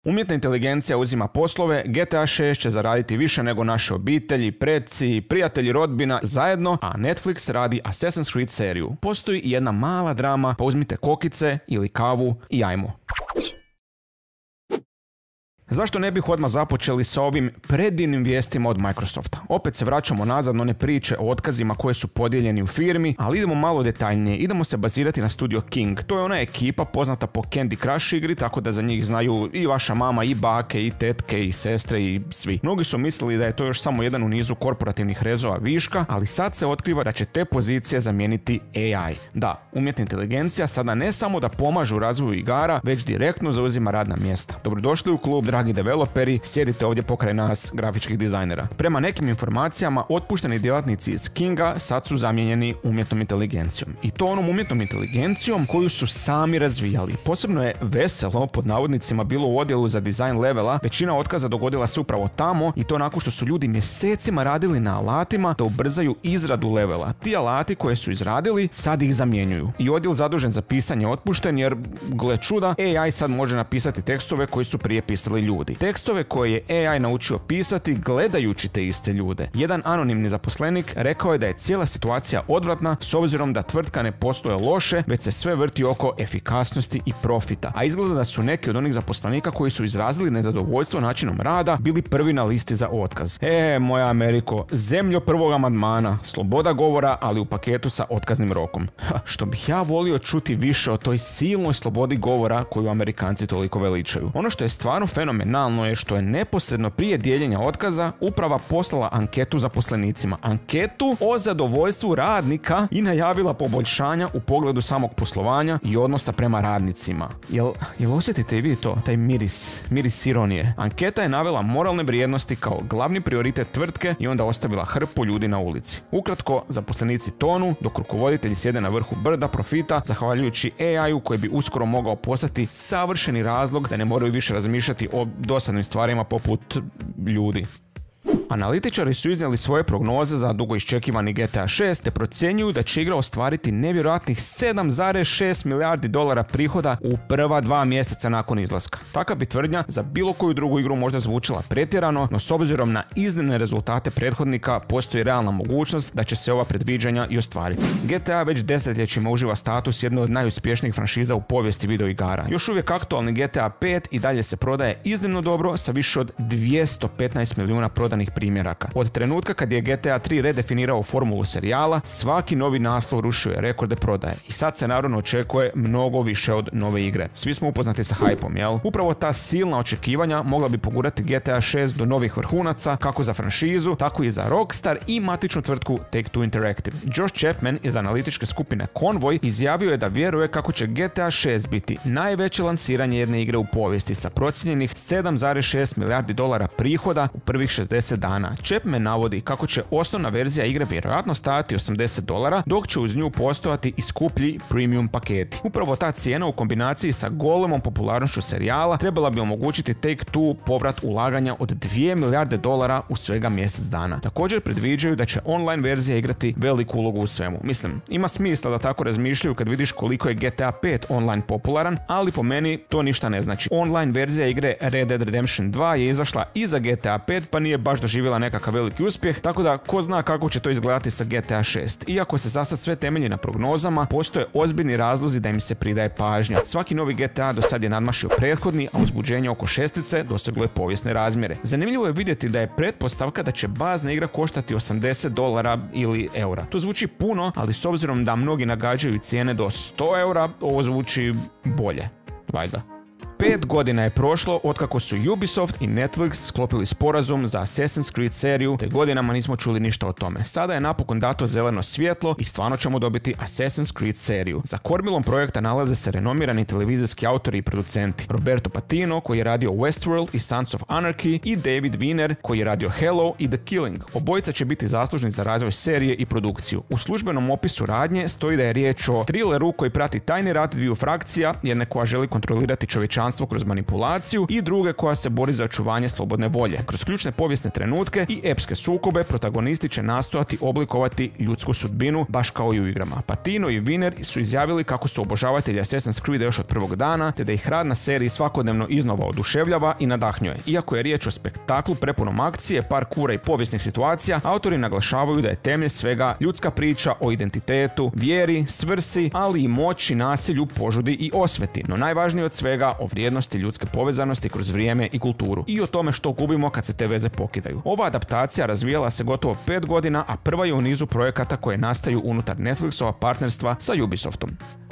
Umjetna inteligencija uzima poslove, GTA 6 će zaraditi više nego naše obitelji, preci, prijatelji, rodbina zajedno, a Netflix radi Assassin's Creed seriju. Postoji i jedna mala drama, pa uzmite kokice ili kavu i ajmo. Zašto ne bih odmah započeli sa ovim predivnim vijestima od Microsofta? Opet se vraćamo nazad na one priče o otkazima koje su podijeljeni u firmi, ali idemo malo detaljnije. Idemo se bazirati na studio King. To je ona ekipa poznata po Candy Crush igri, tako da za njih znaju i vaša mama, i bake, i tetke, i sestre, i svi. Mnogi su mislili da je to još samo jedan u nizu korporativnih rezova viška, ali sad se otkriva da će te pozicije zamijeniti AI. Da, umjetna inteligencija sada ne samo da pomaže u razvoju igara, već direktno zauzima radna mjesta. Dobrodošli u klub, dragi developeri, sjedite ovdje pokraj nas, grafičkih dizajnera. Prema nekim informacijama, otpušteni djelatnici iz Kinga sad su zamijenjeni umjetnom inteligencijom. I to onom umjetnom inteligencijom koju su sami razvijali. Posebno je veselo, pod navodnicima, bilo u odjelu za dizajn levela. Većina otkaza dogodila se upravo tamo i to nakon što su ljudi mjesecima radili na alatima da ubrzaju izradu levela. Ti alati koje su izradili sad ih zamjenjuju. I odjel zadužen za pisanje otpušten jer, gle čuda, AI sad može napisati tekstove koji su prije pisali ljudi. Tekstove koje je AI naučio pisati gledajući te iste ljude. Jedan anonimni zaposlenik rekao je da je cijela situacija odvratna s obzirom da tvrtka ne posluje loše, već se sve vrti oko efikasnosti i profita. A izgleda da su neki od onih zaposlenika koji su izrazili nezadovoljstvo načinom rada bili prvi na listi za otkaz. Moja Ameriko, zemljo prvog amandmana, sloboda govora, ali u paketu sa otkaznim rokom. Što bih ja volio čuti više o toj silnoj slobodi govora koju Amerikanci toliko veličaju. Ono što je stvarno fenomenalno je što je neposredno prije dijeljenja otkaza uprava poslala anketu zaposlenicima. Anketu o zadovoljstvu radnika i najavila poboljšanja u pogledu samog poslovanja i odnosa prema radnicima. Jel osjetite i vi to? Taj miris ironije. Anketa je navela moralne vrijednosti kao glavni prioritet tvrtke i onda ostavila hrpu ljudi na ulici. Ukratko, zaposlenici tonu, dok rukovoditelji sjede na vrhu brda profita, zahvaljujući AI-u koji bi uskoro mogao postati savršeni razlog da ne moraju više razmišljati o dosadnim stvarima poput ljudi. Analitičari su iznijeli svoje prognoze za dugo iščekivani GTA 6 te procjenjuju da će igra ostvariti nevjerojatnih 7,6 milijardi dolara prihoda u prva 2 mjeseca nakon izlaska. Taka bi tvrdnja za bilo koju drugu igru možda zvučila pretjerano, no s obzirom na iznimne rezultate prethodnika postoji realna mogućnost da će se ova predviđanja i ostvariti. GTA već desetljećima uživa status jedne od najuspješnijih franšiza u povijesti videoigara. Još uvijek aktualni GTA 5 i dalje se prodaje iznimno dobro sa više od 215 milijuna prodanih primjeraka. Od trenutka kad je GTA 3 redefinirao formulu serijala, svaki novi naslov rušio je rekorde prodaje i sad se naravno očekuje mnogo više od nove igre. Svi smo upoznati sa hajpom, jel? Upravo ta silna očekivanja mogla bi pogurati GTA 6 do novih vrhunaca, kako za franšizu, tako i za Rockstar i matičnu tvrtku Take-Two Interactive. Josh Chapman iz analitičke skupine Convoy izjavio je da vjeruje kako će GTA 6 biti najveće lansiranje jedne igre u povijesti sa procijenjenih 7,6 milijardi dolara prihoda u prvih 60 dana. Chapman navodi kako će osnovna verzija igre vjerojatno stajati $80, dok će uz nju postojati i skuplji premium paketi. Upravo ta cijena u kombinaciji sa golemom popularnošću serijala trebala bi omogućiti Take-Two povrat ulaganja od 2 milijarde dolara u svega mjesec dana. Također predviđaju da će online verzija igrati veliku ulogu u svemu. Mislim, ima smisla da tako razmišljaju kad vidiš koliko je GTA 5 online popularan, ali po meni to ništa ne znači. Online verzija igre Red Dead Redemption 2 je izašla iza GTA 5 pa nije baš doživjela nekakav veliki uspjeh, tako da ko zna kako će to izgledati sa GTA 6. Iako se zasad sve temelji na prognozama, postoje ozbiljni razlozi da im se pridaje pažnja. Svaki novi GTA do sad je nadmašio prethodni, a uzbuđenje oko šestice doseglo je povijesne razmjere. Zanimljivo je vidjeti da je pretpostavka da će bazna igra koštati $80 ili eura. To zvuči puno, ali s obzirom da mnogi nagađaju cijene do €100, ovo zvuči bolje. Valjda. 5 godina je prošlo otkako su Ubisoft i Netflix sklopili sporazum za Assassin's Creed seriju, te godinama nismo čuli ništa o tome. Sada je napokon dato zeleno svjetlo i stvarno ćemo dobiti Assassin's Creed seriju. Za kormilom projekta nalaze se renomirani televizijski autori i producenti. Roberto Patino, koji je radio Westworld i Sons of Anarchy, i David Wiener, koji je radio Hello i The Killing. Obojica će biti zaslužni za razvoj serije i produkciju. U službenom opisu radnje stoji da je riječ o thrilleru koji prati tajni rat dviju frakcija, jedne koja želi kontrolirati čovječanstvo tiranstvo kroz manipulaciju i druge koja se bori za očuvanje slobodne volje. Kroz ključne povijesne trenutke i epske sukobe protagonisti će nastojati oblikovati ljudsku sudbinu, baš kao i u igrama. Patino i Winer su izjavili kako su obožavatelji Assassin's Creed još od prvog dana, te da ih rad na seriji svakodnevno iznova oduševljava i nadahnjuje. Iako je riječ o spektaklu prepunom akcije, parkura i povijesnih situacija, autori naglašavaju da je temelj svega ljudska priča o identitetu, vjeri, svrsi, ali i moći, nasilju, požudi i osveti. No najvažnije od svega o vrijednosti ljudske povezanosti kroz vrijeme i kulturu i o tome što gubimo kad se te veze pokidaju. Ova adaptacija razvijala se gotovo 5 godina, a prva je u nizu projekata koje nastaju unutar Netflixova partnerstva sa Ubisoftom.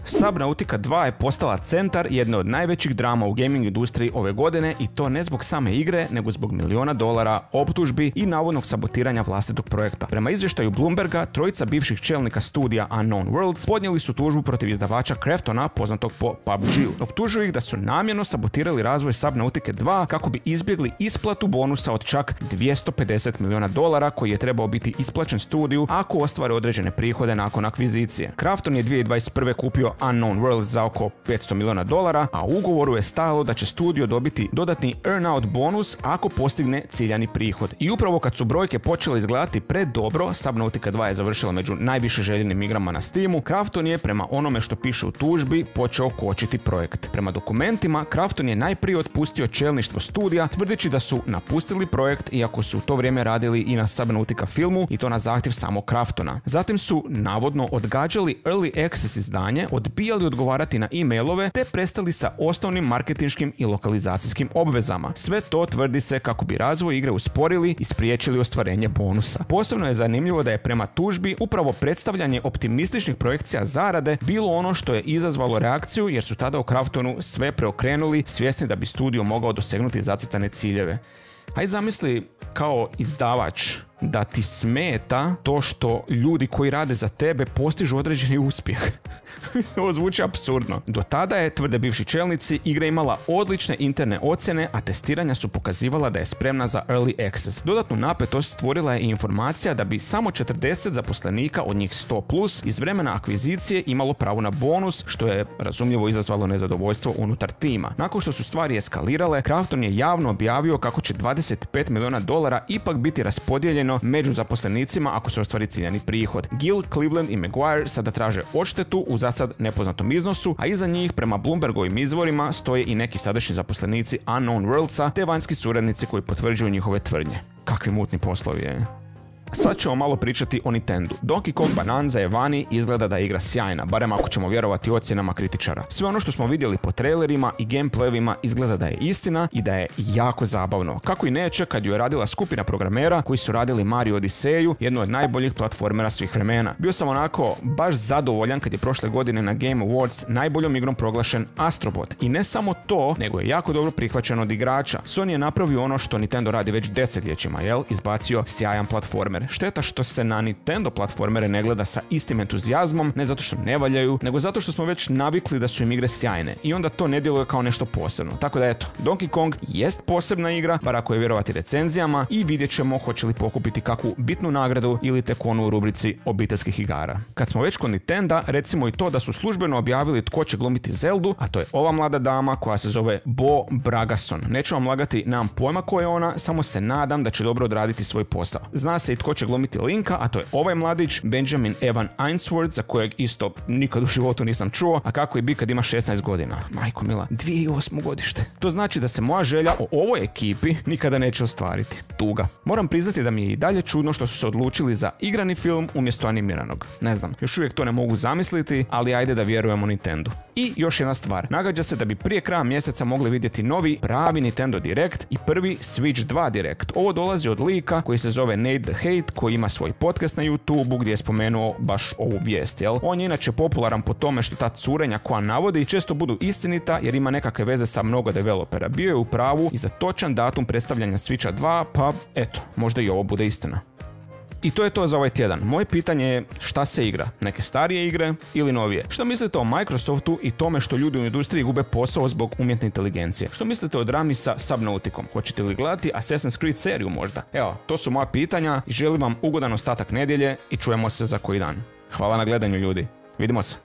Subnautica 2 je postala centar jedne od najvećih drama u gaming industriji ove godine i to ne zbog same igre, nego zbog $1 miliona, optužbi i navodnog sabotiranja vlastitog projekta. Prema izvještaju Bloomberga, trojica bivših čelnika studija Unknown Worlds podnijeli su tužbu protiv izdavača Kraftona, poznatog po PUBG-u. Optužuju ih da su namjerno sabotirali razvoj Subnautica 2 kako bi izbjegli isplatu bonusa od čak $250 miliona koji je trebao biti isplaćen studiju ako ostvare određene prihode nakon akvizicije. Krafton je 2021. kupio Unknown Worlds za oko $500 miliona, a u ugovoru je stajalo da će studio dobiti dodatni earn-out bonus ako postigne ciljani prihod. I upravo kad su brojke počele izgledati predobro, Subnautica 2 je završila među najviše željenim igrama na Steamu, Krafton je, prema onome što piše u tužbi, počeo kočiti projekt. Prema dokumentima, Krafton je najprije otpustio čelništvo studija, tvrdeći da su napustili projekt iako su u to vrijeme radili i na Subnautica filmu i to na zahtjev samog Kraftona. Zatim su navodno odgađali Early Access izdanje, odbijali odgovarati na e-mailove te prestali sa osnovnim marketinškim i lokalizacijskim obvezama. Sve to tvrdi se kako bi razvoj igre usporili i spriječili ostvarenje bonusa. Posebno je zanimljivo da je prema tužbi upravo predstavljanje optimističnih projekcija zarade bilo ono što je izazvalo reakciju, jer su tada u Kraftonu sve preokrenuli, svjesni da bi studio mogao dosegnuti zacrtane ciljeve. Hajde zamisli kao izdavač da ti smeta to što ljudi koji rade za tebe postižu određeni uspjeh. Ovo zvuči apsurdno. Do tada je, tvrde bivši čelnici, igra imala odlične interne ocjene, a testiranja su pokazivala da je spremna za Early Access. Dodatnu napetost stvorila je i informacija da bi samo 40 zaposlenika od njih 100+ iz vremena akvizicije imalo pravo na bonus, što je razumljivo izazvalo nezadovoljstvo unutar tima. Nakon što su stvari eskalirale, Krafton je javno objavio kako će $25 miliona ipak biti raspodijeljeno među zaposlenicima ako se ostvari ciljani prihod. Gill, Cleveland i Maguire sada traže odštetu u zasad nepoznatom iznosu, a iza njih prema Bloombergovim izvorima stoje i neki sadašnji zaposlenici Unknown Worldsa te vanjski suradnici koji potvrđuju njihove tvrdnje. Kakvi mutni poslovi je. Sad ćemo malo pričati o Nintendu. Donkey Kong Bonanza je vani, izgleda da je igra sjajna, barem ako ćemo vjerovati ocjenama kritičara. Sve ono što smo vidjeli po trailerima i gameplayima izgleda da je istina i da je jako zabavno. Kako i neće kad ju je radila skupina programera koji su radili Mario Odiseju, jednu od najboljih platformera svih vremena. Bio sam onako baš zadovoljan kad je prošle godine na Game Awards najboljom igrom proglašen Astrobot. I ne samo to, nego je jako dobro prihvaćen od igrača. Sony je napravio ono što Nintendo radi već desetljećima, izbacio sjajan platformer. Šteta što se na Nintendo platformere ne gleda sa istim entuzijazmom, ne zato što ne valjaju, nego zato što smo već navikli da su im igre sjajne i onda to ne djeluje kao nešto posebno. Tako da eto, Donkey Kong jest posebna igra, bar ako je vjerovati recenzijama, i vidjet ćemo hoće li pokupiti kakvu bitnu nagradu ili tek onu u rubrici obiteljskih igara. Kad smo već kod Nintenda, recimo i to da su službeno objavili tko će glumiti Zeldu, a to je ova mlada dama koja se zove Bo Bragason. Neću vam lagati, nemam pojma ko je ona, samo se nadam da će dobro odraditi svoj posao. Zna se i tko će glumiti Linka, a to je ovaj mladić Benjamin Evan Ainsworth, za kojeg isto nikad u životu nisam čuo, a kako i bi kad ima 16 godina. Majko mila, 2008. godište. To znači da se moja želja o ovoj ekipi nikada neće ostvariti. Tuga. Moram priznati da mi je i dalje čudno što su se odlučili za igrani film umjesto animiranog. Ne znam, još uvijek to ne mogu zamisliti, ali ajde da vjerujemo Nintendu. I još jedna stvar, nagađa se da bi prije kraja mjeseca mogli vidjeti novi pravi Nintendo Direct i prvi Switch 2 Direct. Ovo dolazi od lika koji se zove Nate the Hate, koji ima svoj podcast na YouTubeu gdje je spomenuo baš ovu vijest, On je inače popularan po tome što ta curenja koja navodi često budu istinita jer ima nekakve veze sa mnogo developera. Bio je u pravu i za točan datum predstavljanja Switcha 2, pa eto, možda i ovo bude istina. I to je to za ovaj tjedan. Moje pitanje je šta se igra? Neke starije igre ili novije? Što mislite o Microsoftu i tome što ljudi u industriji gube posao zbog umjetne inteligencije? Što mislite o drami sa Subnauticom? Hoćete li gledati Assassin's Creed seriju možda? Evo, to su moja pitanja i želim vam ugodan ostatak nedjelje i čujemo se za koji dan. Hvala na gledanju ljudi. Vidimo se.